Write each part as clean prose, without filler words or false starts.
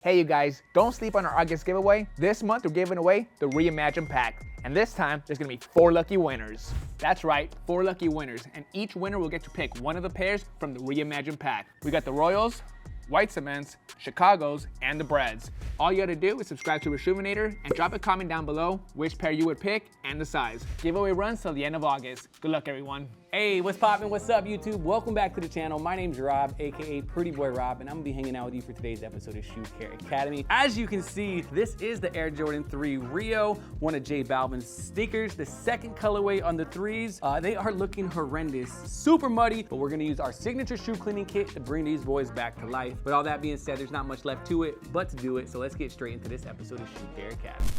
Hey you guys, don't sleep on our August giveaway. This month we're giving away the Reimagine pack. And this time, there's gonna be 4 lucky winners. That's right, 4 lucky winners. And each winner will get to pick one of the pairs from the Reimagine pack. We got the Royals, White Cements, Chicagos, and the Breads. All you gotta do is subscribe to Rejuvenator and drop a comment down below which pair you would pick and the size. Giveaway runs till the end of August. Good luck, everyone. Hey, what's poppin'? What's up, YouTube? Welcome back to the channel. My name's Rob, aka Pretty Boy Rob, and I'm gonna be hanging out with you for today's episode of Shoe Care Academy. As you can see, this is the Air Jordan 3 Rio, one of J Balvin's sneakers, the second colorway on the 3s. They are looking horrendous, super muddy, but we're gonna use our signature shoe cleaning kit to bring these boys back to life. With all that being said, there's not much left to it, but to do it, so let's get straight into this episode of Shoe Care Academy.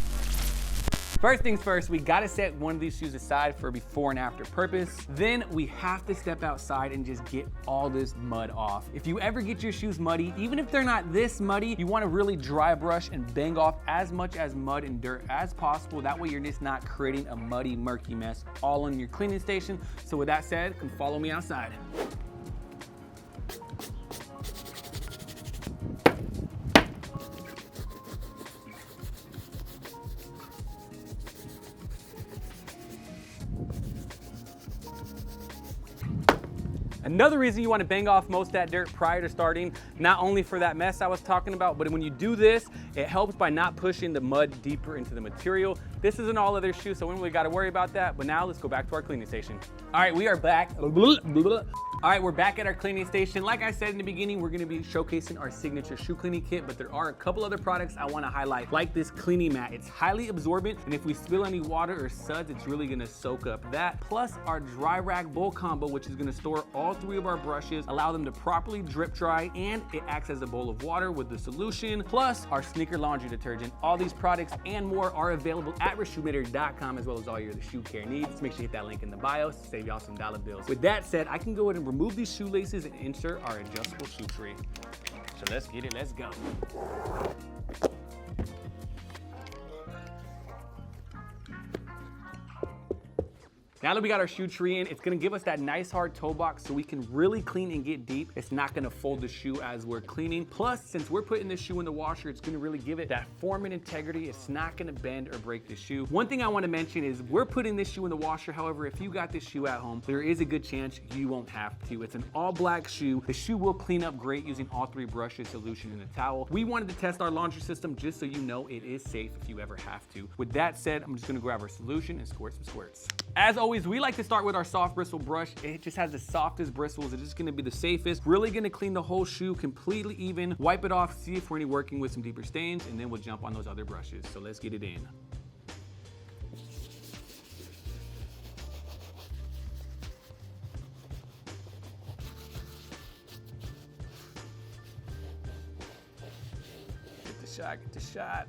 First things first, we gotta set one of these shoes aside for before and after purpose. Then we have to step outside and just get all this mud off. If you ever get your shoes muddy, even if they're not this muddy, you wanna really dry brush and bang off as much as mud and dirt as possible. That way you're just not creating a muddy, murky mess all on your cleaning station. So with that said, come follow me outside. Another reason you want to bang off most of that dirt prior to starting, not only for that mess I was talking about, but when you do this, it helps by not pushing the mud deeper into the material. This is an all other shoe, so we don't really got to worry about that. But now let's go back to our cleaning station. All right, we are back. All right, we're back at our cleaning station. Like I said in the beginning, we're gonna be showcasing our signature shoe cleaning kit, but there are a couple other products I wanna highlight, like this cleaning mat. It's highly absorbent, and if we spill any water or suds, it's really gonna soak up that. Plus our dry rack bowl combo, which is gonna store all 3 of our brushes, allow them to properly drip dry, and it acts as a bowl of water with the solution, plus our sneaker laundry detergent. All these products and more are available at rejuvenator.com, as well as all your shoe care needs. So make sure you hit that link in the bio to save y'all some dollar bills. With that said, I can go ahead and remove these shoelaces and insert our adjustable shoe tree. So let's get it, let's go. Now that we got our shoe tree in, it's gonna give us that nice hard toe box so we can really clean and get deep. It's not gonna fold the shoe as we're cleaning. Plus, since we're putting this shoe in the washer, it's gonna really give it that form and integrity. It's not gonna bend or break the shoe. One thing I wanna mention is we're putting this shoe in the washer. However, if you got this shoe at home, there is a good chance you won't have to. It's an all black shoe. The shoe will clean up great using all 3 brushes, solution, and a towel. We wanted to test our laundry system just so you know it is safe if you ever have to. With that said, I'm just gonna grab our solution and squirt some squirts. As always, we like to start with our soft bristle brush. It just has the softest bristles. It's just gonna be the safest. Really gonna clean the whole shoe completely even, wipe it off, see if we're working with some deeper stains, and then we'll jump on those other brushes. So let's get it in. Get the shot, get the shot.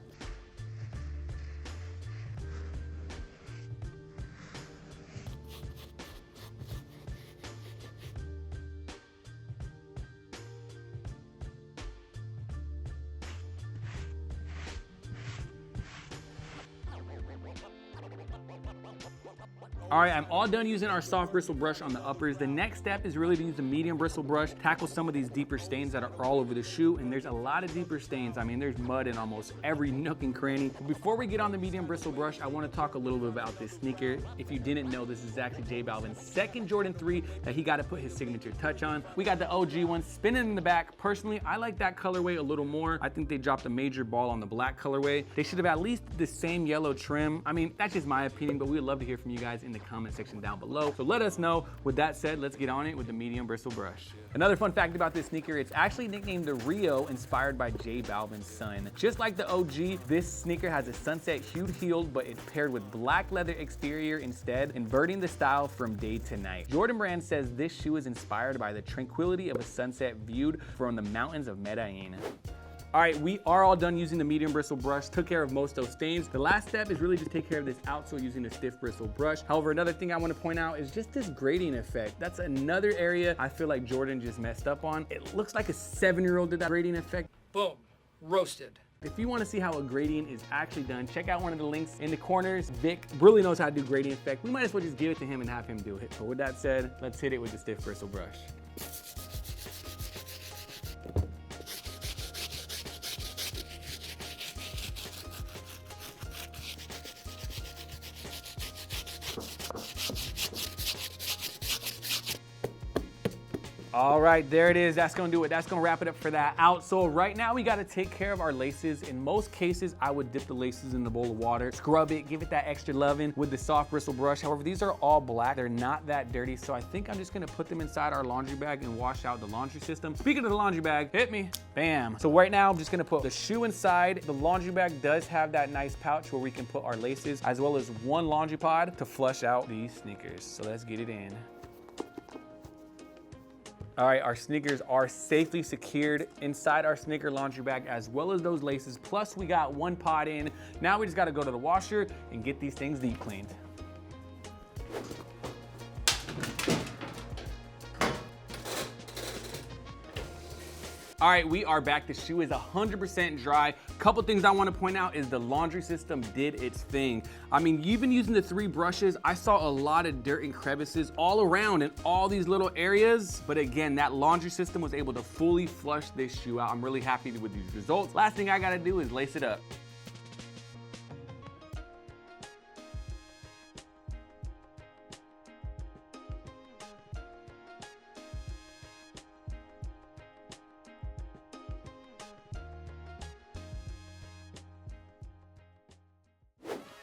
All right, I'm all done using our soft bristle brush on the uppers. The next step is really to use the medium bristle brush, tackle some of these deeper stains that are all over the shoe, and there's a lot of deeper stains. I mean, there's mud in almost every nook and cranny. But before we get on the medium bristle brush, I wanna talk a little bit about this sneaker. If you didn't know, this is actually J Balvin's second Jordan 3 that he got to put his signature touch on. We got the OG one spinning in the back. Personally, I like that colorway a little more. I think they dropped a major ball on the black colorway. They should have at least the same yellow trim. I mean, that's just my opinion, but we would love to hear from you guys in the comment section down below. So let us know. With that said, let's get on it with the medium bristle brush. Another fun fact about this sneaker, it's actually nicknamed the Rio, inspired by J Balvin's son. Just like the OG, this sneaker has a sunset hued heel, but it's paired with black leather exterior instead, inverting the style from day to night. Jordan Brand says this shoe is inspired by the tranquility of a sunset viewed from the mountains of Medellín. All right, we are all done using the medium bristle brush, took care of most of those stains. The last step is really just take care of this outsole using the stiff bristle brush. However, another thing I wanna point out is just this grading effect. That's another area I feel like Jordan just messed up on. It looks like a 7-year-old did that grading effect. Boom, roasted. If you wanna see how a gradient is actually done, check out one of the links in the corners. Vic really knows how to do gradient effect. We might as well just give it to him and have him do it. But with that said, let's hit it with the stiff bristle brush. All right, there it is. That's gonna do it. That's gonna wrap it up for that outsole. Right now, we gotta take care of our laces. In most cases, I would dip the laces in a bowl of water, scrub it, give it that extra loving with the soft bristle brush. However, these are all black. They're not that dirty, so I think I'm just gonna put them inside our laundry bag and wash out the laundry system. Speaking of the laundry bag, hit me. Bam. So right now, I'm just gonna put the shoe inside. The laundry bag does have that nice pouch where we can put our laces, as well as one laundry pod to flush out these sneakers. So let's get it in. All right, our sneakers are safely secured inside our sneaker laundry bag, as well as those laces. Plus we got one pod in. Now we just gotta go to the washer and get these things deep cleaned. All right, we are back. The shoe is 100% dry. Couple things I wanna point out is the laundry system did its thing. I mean, you've been using the 3 brushes. I saw a lot of dirt and crevices all around in all these little areas. But again, that laundry system was able to fully flush this shoe out. I'm really happy with these results. Last thing I gotta do is lace it up.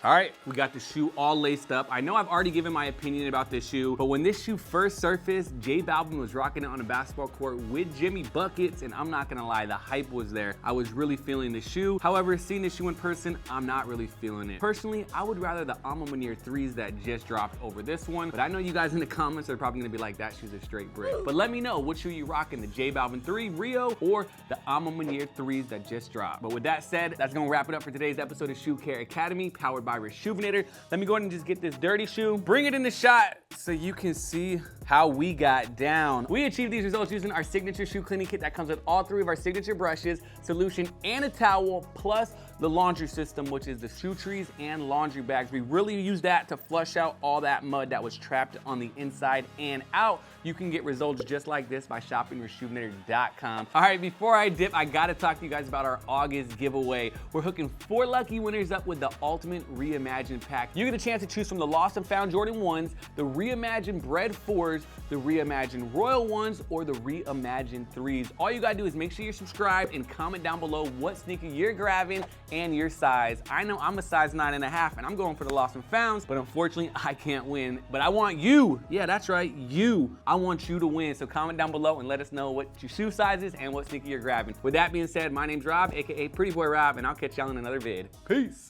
All right, we got the shoe all laced up. I know I've already given my opinion about this shoe, but when this shoe first surfaced, J Balvin was rocking it on a basketball court with Jimmy Buckets, and I'm not gonna lie, the hype was there. I was really feeling the shoe. However, seeing the shoe in person, I'm not really feeling it. Personally, I would rather the Alma Manier 3s that just dropped over this one, but I know you guys in the comments are probably gonna be like, that shoe's a straight brick. But let me know, what shoe you rocking, the J Balvin 3 Rio or the Alma Manier 3s that just dropped? But with that said, that's gonna wrap it up for today's episode of Shoe Care Academy, powered by Reshoevn8r. Let me go ahead and just get this dirty shoe, bring it in the shot so you can see how we got down. We achieved these results using our signature shoe cleaning kit that comes with all 3 of our signature brushes, solution, and a towel, plus the laundry system, which is the shoe trees and laundry bags. We really use that to flush out all that mud that was trapped on the inside and out. You can get results just like this by shopping Reshoevn8r.com. All right, before I dip, I gotta talk to you guys about our August giveaway. We're hooking 4 lucky winners up with the Ultimate Reimagined Pack. You get a chance to choose from the Lost and Found Jordan 1s, the Reimagined Bred 4s, the Reimagined Royal 1s, or the Reimagined 3s. All you gotta do is make sure you're subscribed and comment down below what sneaker you're grabbing and your size. I know I'm a size 9.5 and I'm going for the Lost and Founds, but unfortunately I can't win. But I want you, yeah, that's right, you. I want you to win. So comment down below and let us know what your shoe size is and what sneaker you're grabbing. With that being said, my name's Rob, AKA Pretty Boy Rob, and I'll catch y'all in another vid. Peace.